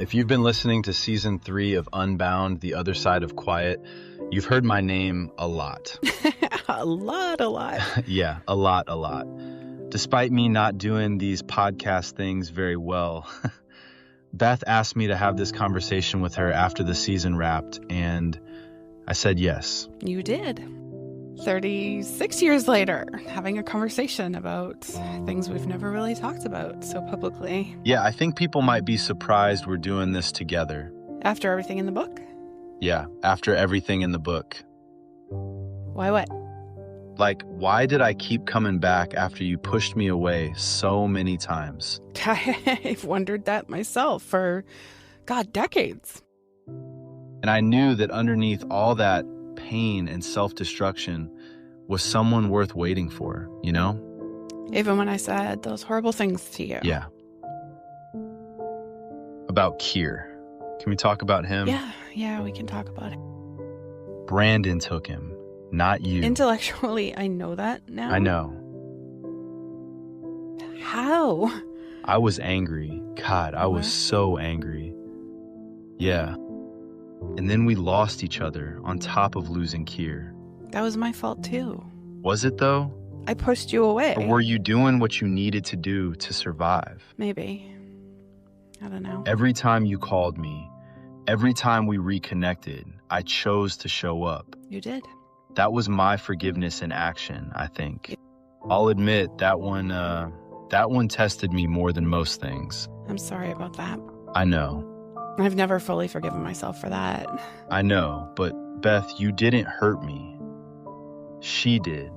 If you've been listening to season 3 of Unbound, The Other Side of Quiet, you've heard my name a lot. A lot. Yeah, a lot. Despite me not doing these podcast things very well, Beth asked me to have this conversation with her after the season wrapped, and I said yes. You did. 36 years later, having a conversation about things we've never really talked about so publicly. Yeah, I think people might be surprised we're doing this together. After everything in the book? Yeah, after everything in the book. Why what? Like, why did I keep coming back after you pushed me away so many times? I've wondered that myself for, decades. And I knew that underneath all that pain and self-destruction was someone worth waiting for, you know? Even when I said those horrible things to you. Yeah. About Keir. Can we talk about him? Yeah, we can talk about it. Brandon took him, not you. Intellectually, I know that now. I know. How? I was angry. God, I was so angry. Yeah. And then we lost each other on top of losing Keir. That was my fault too. Was it though? I pushed you away. Or were you doing what you needed to do to survive? Maybe. I don't know. Every time you called me, every time we reconnected, I chose to show up. You did. That was my forgiveness in action, I think. I'll admit that one tested me more than most things. I'm sorry about that. I know. I've never fully forgiven myself for that. I know, but Beth, you didn't hurt me. She did.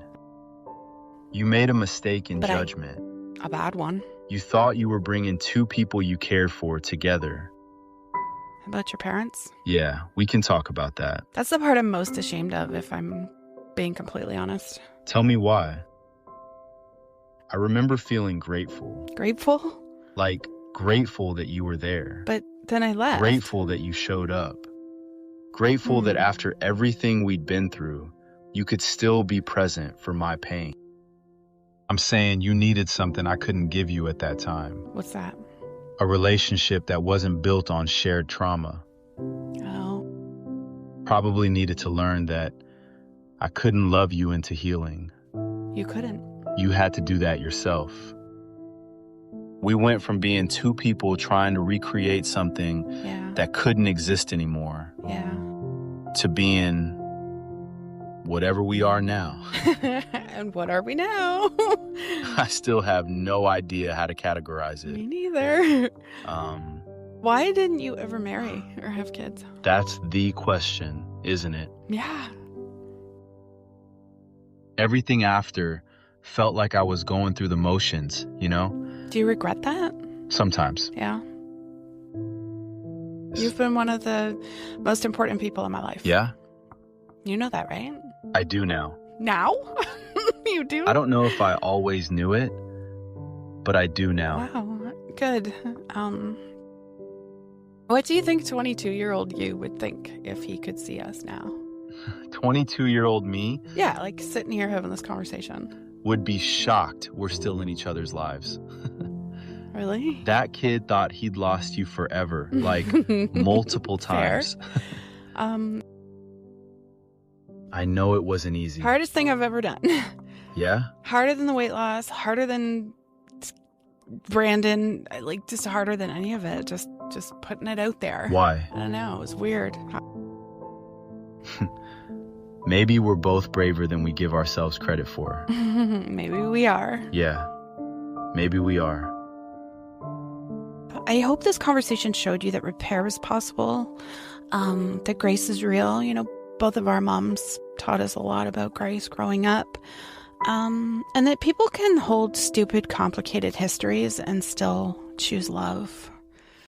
You made a mistake in judgment. A bad one. You thought you were bringing two people you cared for together. About your parents? Yeah, we can talk about that. That's the part I'm most ashamed of, if I'm being completely honest. Tell me why. I remember feeling grateful. Grateful? Like, grateful that you were there. But then I left. Grateful that you showed up. Grateful that after everything we'd been through, you could still be present for my pain. I'm saying you needed something I couldn't give you at that time. What's that? A relationship that wasn't built on shared trauma. Oh. Probably needed to learn that I couldn't love you into healing. You couldn't. You had to do that yourself. We went from being two people trying to recreate something that couldn't exist anymore to being whatever we are now. And what are we now? I still have no idea how to categorize it. Me neither. Why didn't you ever marry or have kids? That's the question, isn't it? Yeah. Everything after felt like I was going through the motions, you know? Do you regret that? Sometimes. Yeah. You've been one of the most important people in my life. Yeah? You know that, right? I do now. Now? You do? I don't know if I always knew it, but I do now. Wow. Good. What do you think 22-year-old you would think if he could see us now? 22-year-old me? Yeah, like sitting here having this conversation. Would be shocked we're still in each other's lives. Really? That kid thought he'd lost you forever, like multiple times. I know it wasn't easy. Hardest thing I've ever done. Yeah? Harder than the weight loss, harder than Brandon, like just harder than any of it. Just putting it out there. Why? I don't know. It was weird. Maybe we're both braver than we give ourselves credit for. Maybe we are. Yeah. Maybe we are. I hope this conversation showed you that repair is possible, that grace is real. You know, both of our moms taught us a lot about grace growing up, and that people can hold stupid, complicated histories and still choose love.